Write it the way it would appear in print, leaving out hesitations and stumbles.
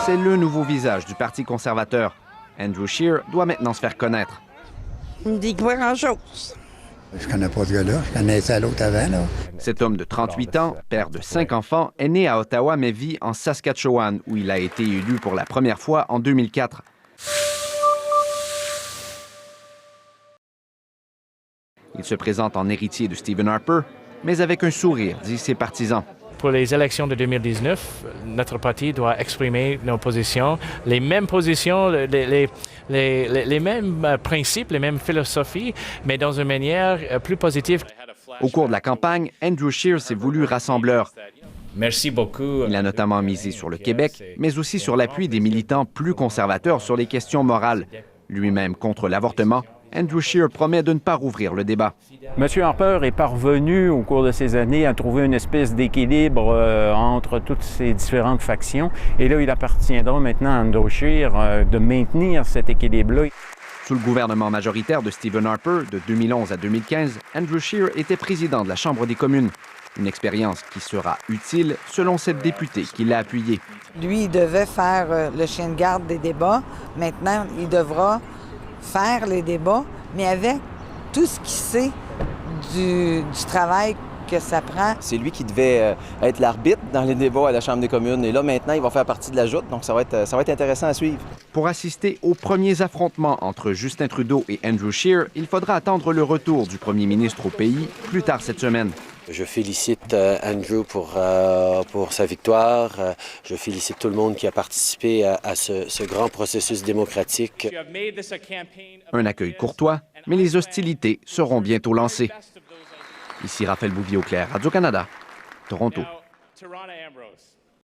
C'est le nouveau visage du Parti conservateur. Andrew Scheer doit maintenant se faire connaître. Il me dit pas grand-chose. Je connais pas ce gars-là. Je connaissais l'autre avant, là. Cet homme de 38 ans, père de 5 enfants, est né à Ottawa mais vit en Saskatchewan, où il a été élu pour la première fois en 2004. Il se présente en héritier de Stephen Harper, mais avec un sourire, disent ses partisans. Pour les élections de 2019, notre parti doit exprimer nos positions, les mêmes positions, les mêmes principes, les mêmes philosophies, mais dans une manière plus positive. Au cours de la campagne, Andrew Scheer s'est voulu rassembleur. Merci beaucoup. Il a notamment misé sur le Québec, mais aussi sur l'appui des militants plus conservateurs sur les questions morales. Lui-même contre l'avortement, Andrew Scheer promet de ne pas rouvrir le débat. M. Harper est parvenu, au cours de ces années, à trouver une espèce d'équilibre entre toutes ces différentes factions. Et là, il appartiendra maintenant à Andrew Scheer de maintenir cet équilibre-là. Sous le gouvernement majoritaire de Stephen Harper, de 2011 à 2015, Andrew Scheer était président de la Chambre des communes. Une expérience qui sera utile, selon cette députée qui l'a appuyé. Lui, il devait faire le chien de garde des débats. Maintenant, il devra faire les débats, mais avec tout ce qu'il sait du travail que ça prend. C'est lui qui devait être l'arbitre dans les débats à la Chambre des communes. Et là, maintenant, il va faire partie de la joute, donc ça va être intéressant à suivre. Pour assister aux premiers affrontements entre Justin Trudeau et Andrew Scheer, il faudra attendre le retour du premier ministre au pays plus tard cette semaine. Je félicite Andrew pour sa victoire. Je félicite tout le monde qui a participé à ce grand processus démocratique. Un accueil courtois, mais les hostilités seront bientôt lancées. Ici Raphaël Bouvier-Auclair, Radio-Canada, Toronto.